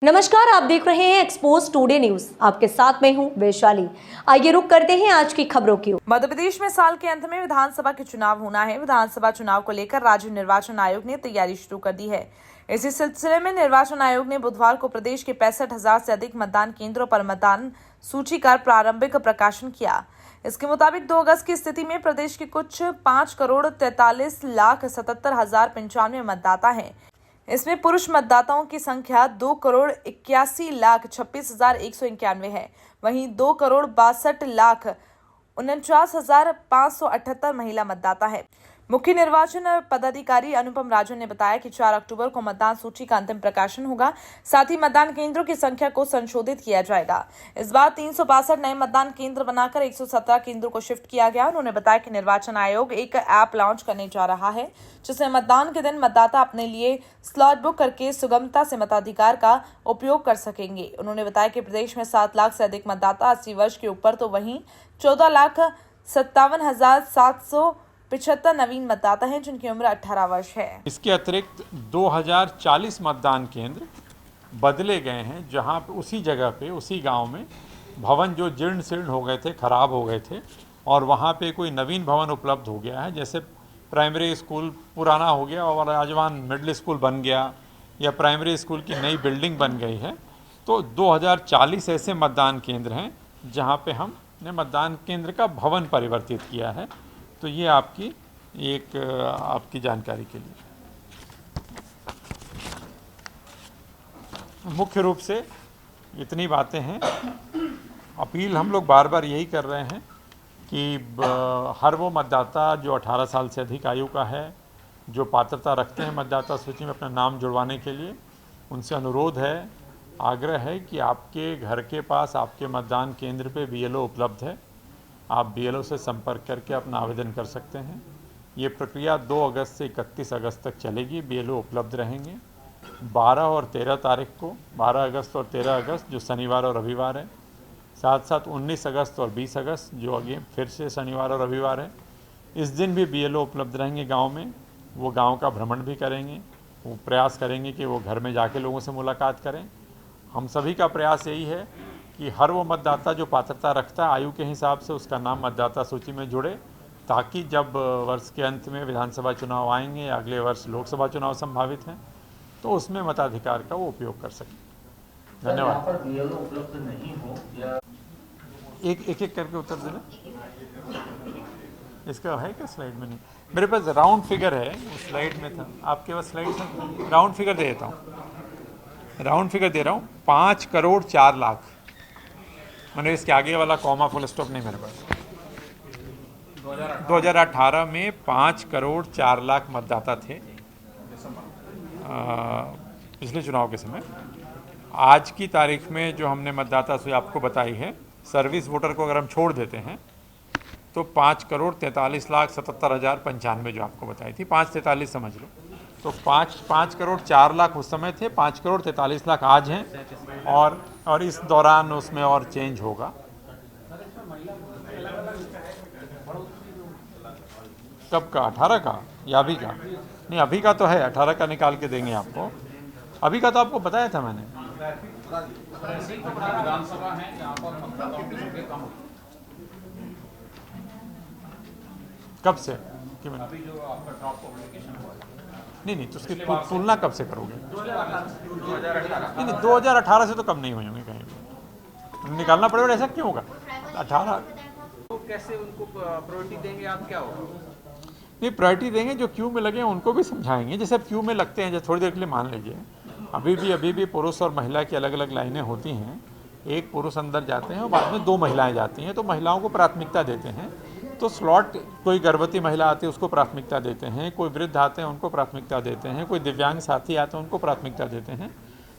नमस्कार, आप देख रहे हैं एक्सपोज टुडे न्यूज। आपके साथ मैं हूं वैशाली। आइए रुक करते हैं आज की खबरों की ओर। मध्य प्रदेश में साल के अंत में विधानसभा के चुनाव होना है। विधानसभा चुनाव को लेकर राज्य निर्वाचन आयोग ने तैयारी शुरू कर दी है। इसी सिलसिले में निर्वाचन आयोग ने बुधवार को प्रदेश के 65,000 से अधिक मतदान केंद्रों पर मतदान सूची का प्रारंभिक प्रकाशन किया। इसके मुताबिक 2 अगस्त की स्थिति में प्रदेश के कुछ 5,43,77,095 मतदाता हैं। इसमें पुरुष मतदाताओं की संख्या 2,81,26,191 है। वहीं 2,62,49,578 महिला मतदाता है। मुख्य निर्वाचन पदाधिकारी अनुपम राजन ने बताया कि 4 अक्टूबर को मतदान सूची का अंतिम प्रकाशन होगा। साथ ही मतदान केंद्रों की संख्या को संशोधित किया जाएगा। इस बार 362 नए मतदान केंद्र बनाकर 117 केंद्रों को शिफ्ट किया गया। उन्होंने बताया कि निर्वाचन आयोग एक ऐप लॉन्च करने जा रहा है, जिससे मतदान के दिन मतदाता अपने लिए स्लॉट बुक करके सुगमता से मताधिकार का उपयोग कर सकेंगे। उन्होंने बताया कि प्रदेश में 7 लाख से अधिक मतदाता 80 वर्ष के ऊपर, तो वहीं 14,57,775 नवीन मतदाता हैं जिनकी उम्र 18 वर्ष है। इसके अतिरिक्त 2040 मतदान केंद्र बदले गए हैं, जहां उसी जगह पे, उसी गांव में भवन जो जीर्ण शीर्ण हो गए थे, खराब हो गए थे, और वहां पे कोई नवीन भवन उपलब्ध हो गया है। जैसे प्राइमरी स्कूल पुराना हो गया और राजवान मिडिल स्कूल बन गया, या प्राइमरी स्कूल की नई बिल्डिंग बन गई है। तो 2040 ऐसे मतदान केंद्र हैं जहाँ पे हमने मतदान केंद्र का भवन परिवर्तित किया है। तो ये आपकी जानकारी के लिए मुख्य रूप से इतनी बातें हैं। अपील हम लोग बार बार यही कर रहे हैं कि हर वो मतदाता जो 18 साल से अधिक आयु का है, जो पात्रता रखते हैं मतदाता सूची में अपना नाम जुड़वाने के लिए, उनसे अनुरोध है, आग्रह है कि आपके घर के पास, आपके मतदान केंद्र पे BLO उपलब्ध है। आप BLO से संपर्क करके अपना आवेदन कर सकते हैं। ये प्रक्रिया 2 अगस्त से 31 अगस्त तक चलेगी। BLO उपलब्ध रहेंगे। 12 और 13 तारीख को, 12 अगस्त और 13 अगस्त जो शनिवार और रविवार है, साथ साथ 19 अगस्त और 20 अगस्त जो आगे फिर से शनिवार और रविवार है, इस दिन भी BLO उपलब्ध रहेंगे गाँव में। वो गाँव का भ्रमण भी करेंगे, वो प्रयास करेंगे कि वो घर में जाके लोगों से मुलाकात करें। हम सभी का प्रयास यही है कि हर वो मतदाता जो पात्रता रखता है आयु के हिसाब से, उसका नाम मतदाता सूची में जुड़े, ताकि जब वर्ष के अंत में विधानसभा चुनाव आएंगे या अगले वर्ष लोकसभा चुनाव संभावित हैं, तो उसमें मताधिकार का वो उपयोग कर सकें। धन्यवाद। उपलब्ध नहीं हो या एक करके उत्तर देना। इसका है क्या स्लाइड में? नहीं, मेरे पास राउंड फिगर है, उस स्लाइड में था। आपके पास स्लाइड में राउंड फिगर दे देता हूँ, राउंड फिगर दे रहा हूँ। 5,04,00,000, मैंने इसके आगे वाला कॉमा फुल स्टॉप नहीं मेरे पास। 2018 में 5,04,00,000 मतदाता थे पिछले चुनाव के समय। आज की तारीख में जो हमने मतदाता सूची आपको बताई है, सर्विस वोटर को अगर हम छोड़ देते हैं तो 5,43,77,095 जो आपको बताई थी, 5,43 समझ लो, तो 5,04,00,000 उस समय थे, 5,43,00,000 आज हैं, और इस दौरान उसमें और चेंज होगा। कब का? 18 का या अभी का? नहीं, अभी का तो है, 18 का निकाल के देंगे आपको। अभी का तो आपको बताया था मैंने। कब से? कि मैंने नहीं, तो उसकी तुलना कब से करोगे? 2018 से तो कम नहीं होंगे कहीं भी, निकालना पड़ेगा। ऐसा क्यों होगा? 18 तो कैसे उनको प्रायोरिटी देंगे आप? क्या होगा? नहीं, प्रायोरिटी देंगे, जो क्यू में लगे हैं उनको भी समझाएंगे। जैसे अब क्यू में लगते हैं, जैसे थोड़ी देर के लिए मान लीजिए, अभी भी पुरुष और महिला की अलग अलग लाइनें होती हैं। एक पुरुष अंदर जाते हैं और बाद में 2 महिलाएं जाती हैं, तो महिलाओं को प्राथमिकता देते हैं। तो स्लॉट, कोई गर्भवती महिला आती है उसको प्राथमिकता देते हैं, कोई वृद्ध आते हैं उनको प्राथमिकता देते हैं, कोई दिव्यांग साथी आते हैं उनको प्राथमिकता देते हैं।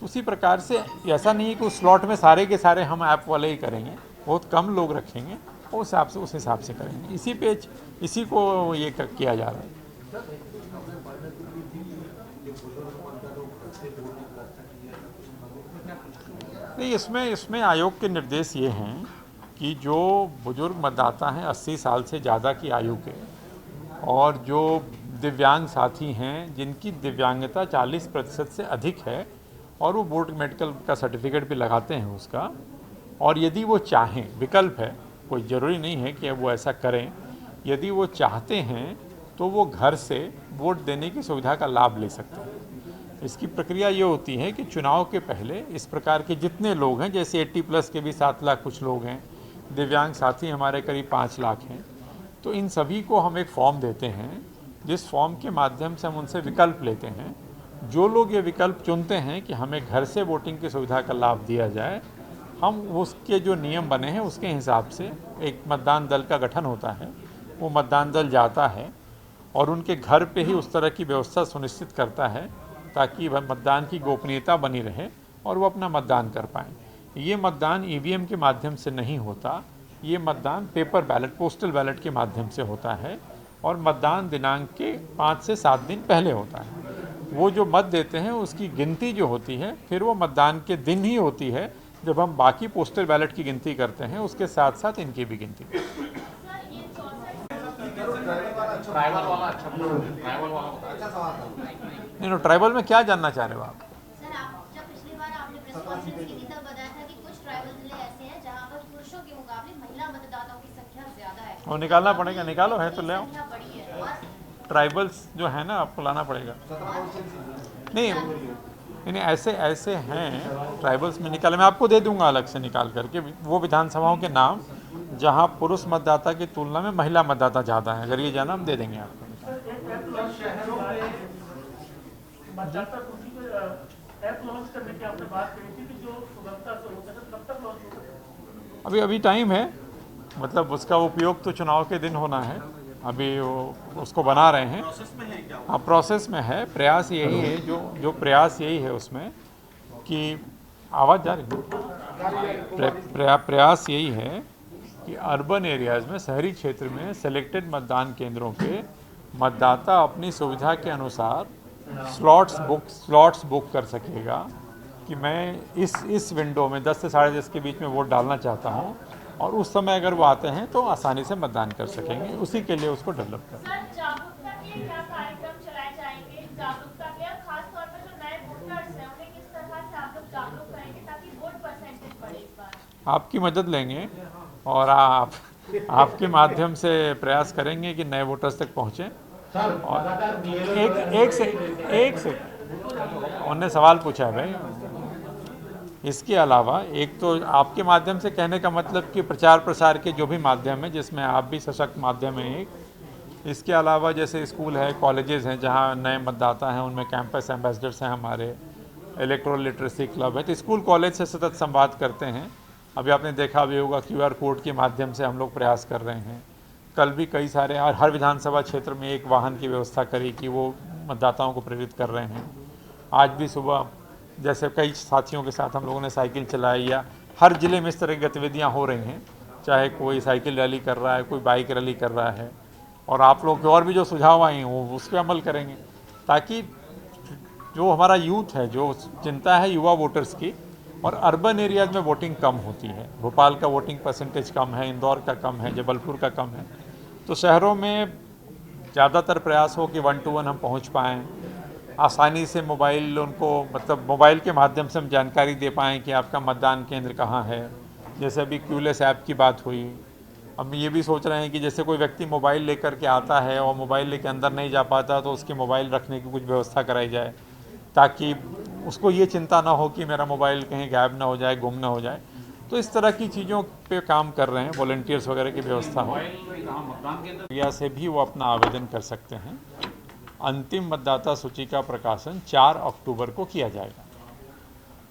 तो उसी प्रकार से ऐसा नहीं है कि उस स्लॉट में सारे के सारे हम ऐप वाले ही करेंगे, बहुत कम लोग रखेंगे और उस हिसाब से करेंगे। इसी को ये किया जा रहा है। नहीं, इसमें आयोग के निर्देश ये हैं कि जो बुजुर्ग मतदाता हैं 80 साल से ज़्यादा की आयु के, और जो दिव्यांग साथी हैं जिनकी दिव्यांगता 40% से अधिक है, और वो बोर्ड मेडिकल का सर्टिफिकेट भी लगाते हैं उसका। और यदि वो चाहें, विकल्प है, कोई ज़रूरी नहीं है कि वो ऐसा करें, यदि वो चाहते हैं तो वो घर से वोट देने की सुविधा का लाभ ले सकते हैं। इसकी प्रक्रिया ये होती है कि चुनाव के पहले इस प्रकार के जितने लोग हैं, जैसे 80+ के भी 7 लाख कुछ लोग हैं, दिव्यांग साथी हमारे करीब 5 लाख हैं, तो इन सभी को हम एक फॉर्म देते हैं, जिस फॉर्म के माध्यम से हम उनसे विकल्प लेते हैं। जो लोग ये विकल्प चुनते हैं कि हमें घर से वोटिंग की सुविधा का लाभ दिया जाए, हम उसके जो नियम बने हैं उसके हिसाब से एक मतदान दल का गठन होता है। वो मतदान दल जाता है और उनके घर पे ही उस तरह की व्यवस्था सुनिश्चित करता है ताकि वह मतदान की गोपनीयता बनी रहे और वो अपना मतदान कर पाएँ। ये मतदान ईवीएम के माध्यम से नहीं होता, ये मतदान पेपर बैलेट, पोस्टल बैलेट के माध्यम से होता है और मतदान दिनांक के 5 से 7 दिन पहले होता है। वो जो मत देते हैं उसकी गिनती जो होती है फिर वो मतदान के दिन ही होती है, जब हम बाकी पोस्टल बैलेट की गिनती करते हैं उसके साथ साथ इनकी भी गिनती करते हैं। नहीं, ट्राइबल में क्या जानना चाह रहे हो आप? सर, आप जब पिछली बार आपने प्रेस कॉन्फ्रेंस की थी तब बताया था कि कुछ ट्राइबल जिले ऐसे हैं जहां पर पुरुषों के मुकाबले महिला मतदाताओं की संख्या ज्यादा है। वो निकालना पड़ेगा, निकालो है तो ले आओ। संख्या बड़ी है और ट्राइबल्स जो है ना, आपको लाना पड़ेगा। नहीं, ऐसे हैं ट्राइबल्स में निकाले, मैं आपको दे दूंगा अलग से निकाल करके वो विधानसभाओं के नाम जहां पुरुष मतदाता की तुलना में महिला मतदाता ज़्यादा है। अगर ये जाना हम दे देंगे आपको। अभी टाइम है, मतलब उसका उपयोग तो चुनाव के दिन होना है। अभी वो उसको बना रहे हैं। हाँ, प्रोसेस में है। प्रयास यही है, जो प्रयास यही है उसमें कि आवाज़ जा रही है। प्रयास यही है कि अर्बन एरियाज़ में, शहरी क्षेत्र में सेलेक्टेड मतदान केंद्रों पे मतदाता अपनी सुविधा के अनुसार स्लॉट्स बुक कर सकेगा कि मैं इस विंडो में 10 से 10:30 के बीच में वोट डालना चाहता हूँ, और उस समय अगर वो आते हैं तो आसानी से मतदान कर सकेंगे। उसी के लिए उसको डेवलप करना है। सर, जागरूकता के क्या कार्यक्रम चलाए जाएंगे? जागरूकता के, और खास तौर पर जो नए वोटर्स हैं उन्हें किस तरह से आप लोग जागरूक करेंगे ताकि वोट परसेंटेज बढ़े इस बार? आपकी मदद लेंगे और आपके माध्यम से प्रयास करेंगे कि नए वोटर्स तक पहुँचें। और एक से उन्होंने सवाल पूछा है भाई। इसके अलावा एक तो आपके माध्यम से कहने का मतलब कि प्रचार प्रसार के जो भी माध्यम है, जिसमें आप भी सशक्त माध्यम है एक, इसके अलावा जैसे स्कूल है, कॉलेजेस हैं जहां नए मतदाता हैं, उनमें कैंपस एम्बेसडर्स हैं हमारे, इलेक्ट्रल लिटरेसी क्लब है, तो स्कूल कॉलेज से सतत संवाद करते हैं। अभी आपने देखा भी होगा QR कोड के माध्यम से हम लोग प्रयास कर रहे हैं। कल भी कई सारे, हर विधानसभा क्षेत्र में एक वाहन की व्यवस्था करी कि वो मतदाताओं को प्रेरित कर रहे हैं। आज भी सुबह जैसे कई साथियों के साथ हम लोगों ने साइकिल चलाई, या हर ज़िले में इस तरह की गतिविधियाँ हो रही हैं, चाहे कोई साइकिल रैली कर रहा है, कोई बाइक रैली कर रहा है। और आप लोग के और भी जो सुझाव आए हैं वो उस पर अमल करेंगे, ताकि जो हमारा यूथ है, जो चिंता है युवा वोटर्स की, और अर्बन एरियाज़ में वोटिंग कम होती है। भोपाल का वोटिंग परसेंटेज कम है, इंदौर का कम है, जबलपुर का कम है, तो शहरों में ज़्यादातर प्रयास हो कि 1 to 1 हम पहुँच पाएँ, आसानी से मोबाइल उनको, मतलब मोबाइल के माध्यम से हम जानकारी दे पाएँ कि आपका मतदान केंद्र कहाँ है। जैसे अभी क्यूलेस ऐप की बात हुई, अब ये भी सोच रहे हैं कि जैसे कोई व्यक्ति मोबाइल लेकर के आता है और मोबाइल लेकर अंदर नहीं जा पाता, तो उसकी मोबाइल रखने की कुछ व्यवस्था कराई जाए, ताकि उसको ये चिंता ना हो कि मेरा मोबाइल कहीं गायब ना हो जाए, गुम ना हो जाए। तो इस तरह की चीज़ों पे काम कर रहे हैं, वॉलंटियर्स वगैरह की व्यवस्था हो, या से भी वो अपना आवेदन कर सकते हैं। अंतिम मतदाता सूची का प्रकाशन 4 अक्टूबर को किया जाएगा।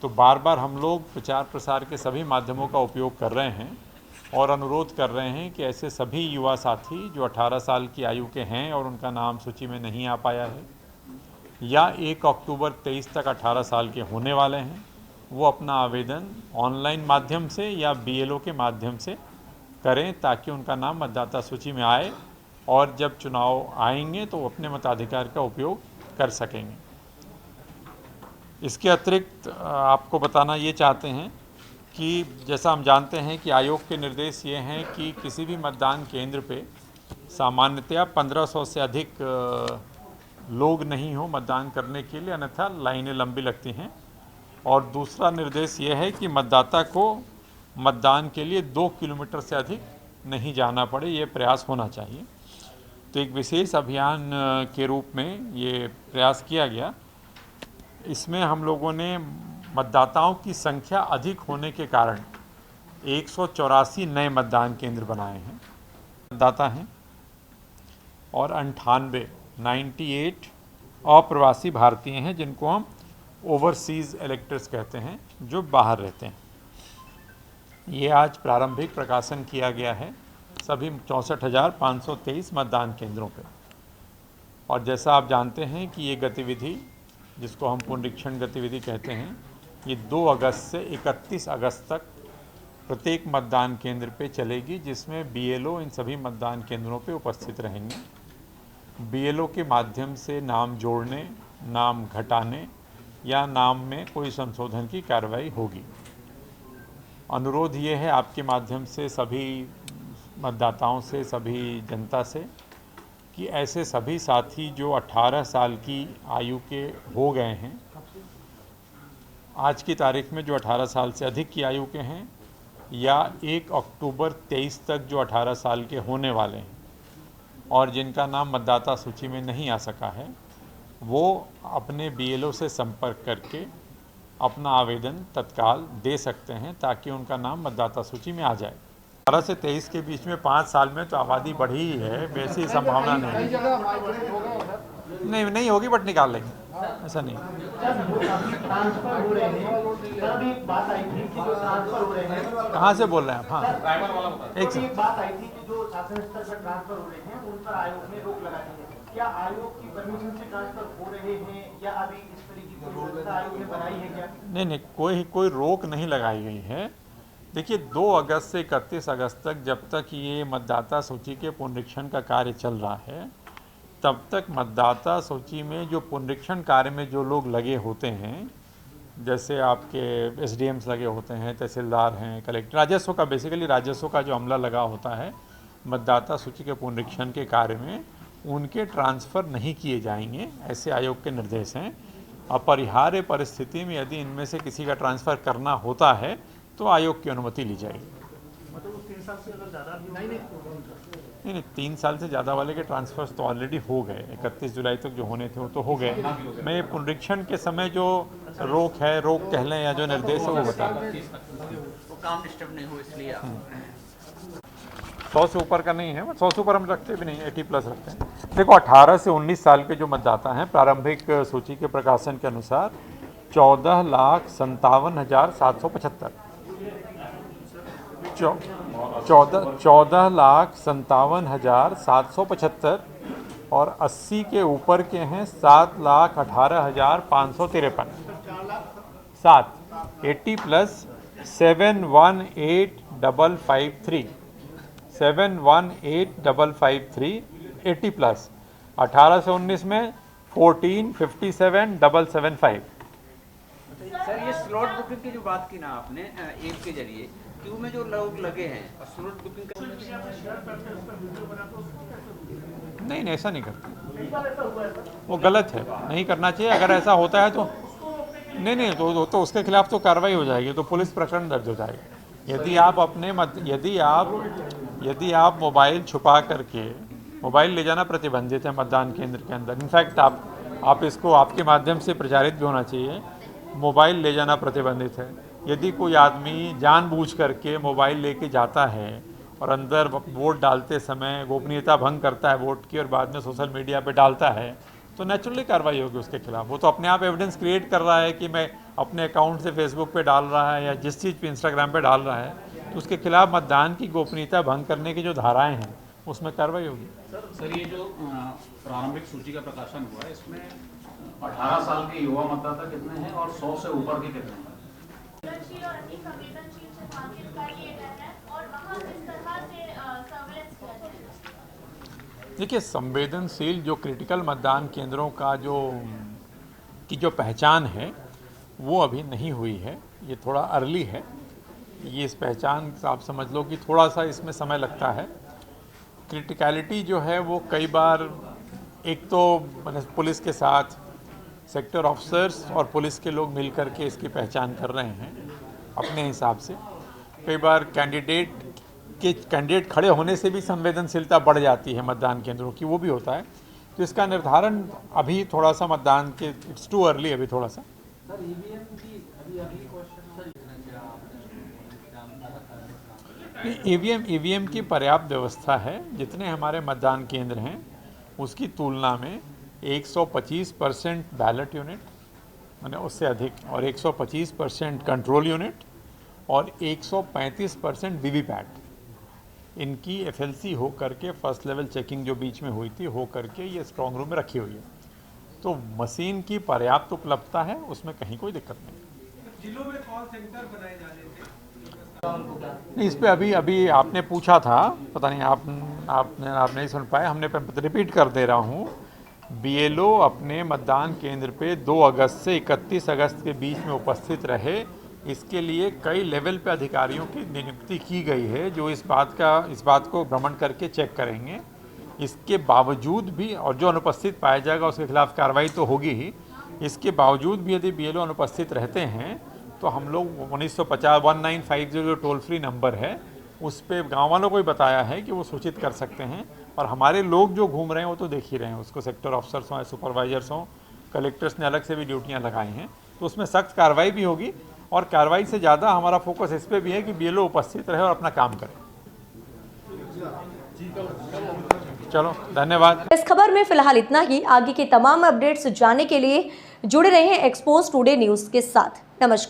तो बार बार हम लोग प्रचार प्रसार के सभी माध्यमों का उपयोग कर रहे हैं और अनुरोध कर रहे हैं कि ऐसे सभी युवा साथी जो 18 साल की आयु के हैं और उनका नाम सूची में नहीं आ पाया है, या 1 अक्टूबर 23 तक 18 साल के होने वाले हैं, वो अपना आवेदन ऑनलाइन माध्यम से या BLO के माध्यम से करें, ताकि उनका नाम मतदाता सूची में आए और जब चुनाव आएंगे तो अपने मताधिकार का उपयोग कर सकेंगे। इसके अतिरिक्त आपको बताना ये चाहते हैं कि जैसा हम जानते हैं कि आयोग के निर्देश ये हैं कि किसी भी मतदान केंद्र पे सामान्यतया 1500 से अधिक लोग नहीं हो मतदान करने के लिए, अन्यथा लाइनें लंबी लगती हैं। और दूसरा निर्देश ये है कि मतदाता को मतदान के लिए 2 किलोमीटर से अधिक नहीं जाना पड़े, ये प्रयास होना चाहिए। तो एक विशेष अभियान के रूप में ये प्रयास किया गया। इसमें हम लोगों ने मतदाताओं की संख्या अधिक होने के कारण 184 नए मतदान केंद्र बनाए हैं। मतदाता हैं और 98 अप्रवासी भारतीय हैं, जिनको हम ओवरसीज़ इलेक्टर्स कहते हैं, जो बाहर रहते हैं। ये आज प्रारंभिक प्रकाशन किया गया है सभी 64,523 मतदान केंद्रों पे। और जैसा आप जानते हैं कि ये गतिविधि, जिसको हम पुनरीक्षण गतिविधि कहते हैं, ये 2 अगस्त से 31 अगस्त तक प्रत्येक मतदान केंद्र पे चलेगी, जिसमें BLO इन सभी मतदान केंद्रों पे उपस्थित रहेंगे। BLO के माध्यम से नाम जोड़ने, नाम घटाने या नाम में कोई संशोधन की कार्रवाई होगी। अनुरोध ये है आपके माध्यम से सभी मतदाताओं से, सभी जनता से, कि ऐसे सभी साथी जो 18 साल की आयु के हो गए हैं, आज की तारीख में जो 18 साल से अधिक की आयु के हैं, या 1 अक्टूबर 23 तक जो 18 साल के होने वाले हैं और जिनका नाम मतदाता सूची में नहीं आ सका है, वो अपने BLO से संपर्क करके अपना आवेदन तत्काल दे सकते हैं, ताकि उनका नाम मतदाता सूची में आ जाए। 18 से 23 के बीच में 5 साल में तो आबादी बढ़ी ही है, वैसी संभावना नहीं होगी, बट निकाल लेंगे, ऐसा नहीं। कहाँ से बोल रहे हैं आप? हाँ, एक बात आई थी कि जो शासन स्तर पर ट्रांसफर हो रहे हैं, उन पर आयोग ने रोक लगा दी है। क्या आयोग की परमिशन से ट्रांसफर हो रहे हैं, या अभी इस तरीके की व्यवस्था आयोग ने बनाई है क्या? नहीं, कोई रोक नहीं लगाई गई है। देखिए, 2 अगस्त से 31 अगस्त तक, जब तक ये मतदाता सूची के पुनरीक्षण का कार्य चल रहा है, तब तक मतदाता सूची में जो पुनरीक्षण कार्य में जो लोग लगे होते हैं, जैसे आपके SDMs लगे होते हैं, तहसीलदार हैं, कलेक्टर, राजस्व का, बेसिकली राजस्व का जो अमला लगा होता है मतदाता सूची के पुनरीक्षण के कार्य में, उनके ट्रांसफ़र नहीं किए जाएंगे, ऐसे आयोग के निर्देश हैं। अपरिहार्य परिस्थिति में यदि इनमें से किसी का ट्रांसफ़र करना होता है तो आयोग की अनुमति ली जाएगी। मतलब 3 साल से ज़्यादा नहीं, 3 साल से ज़्यादा वाले के ट्रांसफ़र्स तो ऑलरेडी हो गए। 31 जुलाई तक जो होने थे वो तो हो गए। मैं पुनरीक्षण के समय जो रोक कह लें, या जो निर्देश है वो बता रहा। तो काम डिस्टर्ब नहीं हो, इसलिए 100 से ऊपर का नहीं है, 100 से ऊपर हम रखते भी नहीं, 80+ रखते हैं। देखो, 18 से 19 साल के जो मतदाता हैं, प्रारंभिक सूची के प्रकाशन के अनुसार 14,57,775 14,57,775 और 80 के ऊपर के हैं 7,18,553। 80+ 718,553 718,553 80+। 18 से 19 में 14,57,775। सर, ये स्लॉट बुकिंग की जो बात की ना आपने ऐप के जरिए, क्यों में जो लोग लगे हैं और स्लॉट बुकिंग का नहीं, ऐसा नहीं करते, वो गलत है, नहीं करना चाहिए। अगर ऐसा होता है तो नहीं तो उसके खिलाफ तो कार्रवाई हो जाएगी, तो पुलिस प्रकरण दर्ज हो जाएगा। यदि आप मोबाइल छुपा करके, मोबाइल ले जाना प्रतिबंधित है मतदान केंद्र के अंदर। इनफैक्ट आप इसको आपके माध्यम से प्रचारित भी होना चाहिए, मोबाइल ले जाना प्रतिबंधित है। यदि कोई आदमी जानबूझ करके मोबाइल लेके जाता है और अंदर वोट डालते समय गोपनीयता भंग करता है वोट की, और बाद में सोशल मीडिया पे डालता है, तो नेचुरली कार्रवाई होगी उसके खिलाफ। वो तो अपने आप एविडेंस क्रिएट कर रहा है कि मैं अपने अकाउंट से फेसबुक पे डाल रहा है या जिस चीज़ पे इंस्टाग्राम पे डाल रहा है, तो उसके खिलाफ मतदान की गोपनीयता भंग करने की जो धाराएँ हैं उसमें कार्रवाई होगी। सर, ये जो प्रारंभिक सूची का प्रकाशन हुआ है, इसमें 18 साल के युवा मतदाता कितने हैं और 100 से ऊपर के कितने हैं? संवेदनशील और अति संवेदनशील चिन्हांकित कर लिए गए हैं, और वहाँ किस तरह से सर्वेलेंस किया जाएगा? देखिए, संवेदनशील जो क्रिटिकल मतदान केंद्रों का जो पहचान है वो अभी नहीं हुई है, ये थोड़ा अर्ली है। ये इस पहचान आप समझ लो कि थोड़ा सा इसमें समय लगता है। क्रिटिकलिटी जो है वो कई बार एक तो पुलिस के साथ सेक्टर ऑफिसर्स और पुलिस के लोग मिल करके इसकी पहचान कर रहे हैं अपने हिसाब से। कई बार कैंडिडेट खड़े होने से भी संवेदनशीलता बढ़ जाती है मतदान केंद्रों की, वो भी होता है। तो इसका निर्धारण अभी थोड़ा सा मतदान के इट्स टू अर्ली अभी थोड़ा सा। ईवीएम की पर्याप्त व्यवस्था है। जितने हमारे मतदान केंद्र हैं उसकी तुलना में 125% बैलेट यूनिट मैंने उससे अधिक और 125% कंट्रोल यूनिट और 135% वीवीपैट इनकी एफएलसी हो करके फर्स्ट लेवल चेकिंग जो बीच में हुई थी हो करके ये स्ट्रांग रूम में रखी हुई है। तो मशीन की पर्याप्त उपलब्धता है, उसमें कहीं कोई दिक्कत नहीं। जिलों में कॉल सेंटर बनाए जा रहे थे, नहीं, इस पे अभी आपने पूछा था, पता नहीं आप नहीं सुन पाए, हमने रिपीट कर दे रहा हूँ। बीएलओ अपने मतदान केंद्र पे 2 अगस्त से 31 अगस्त के बीच में उपस्थित रहे। इसके लिए कई लेवल पे अधिकारियों की नियुक्ति की गई है जो इस बात को भ्रमण करके चेक करेंगे। इसके बावजूद भी और जो अनुपस्थित पाया जाएगा उसके खिलाफ कार्रवाई तो होगी ही। इसके बावजूद भी यदि बीएलओ अनुपस्थित रहते हैं तो हम लोग 1950 जो टोल फ्री नंबर है उस पे गाँव वालों को ही बताया है कि वो सूचित कर सकते हैं। और हमारे लोग जो घूम रहे हैं वो तो देख ही रहे हैं उसको, सेक्टर ऑफिसर्स हों, सुपरवाइजर्स हों, कलेक्टर्स ने अलग से भी ड्यूटियां लगाई हैं। तो उसमें सख्त कार्रवाई भी होगी और कार्रवाई से ज़्यादा हमारा फोकस इस पे भी है कि बीएलओ उपस्थित रहे और अपना काम करे। चलो, धन्यवाद। इस खबर में फिलहाल इतना ही। आगे की तमाम अपडेट्स जानने के लिए जुड़े रहें एक्सपोज टुडे न्यूज़ के साथ। नमस्कार।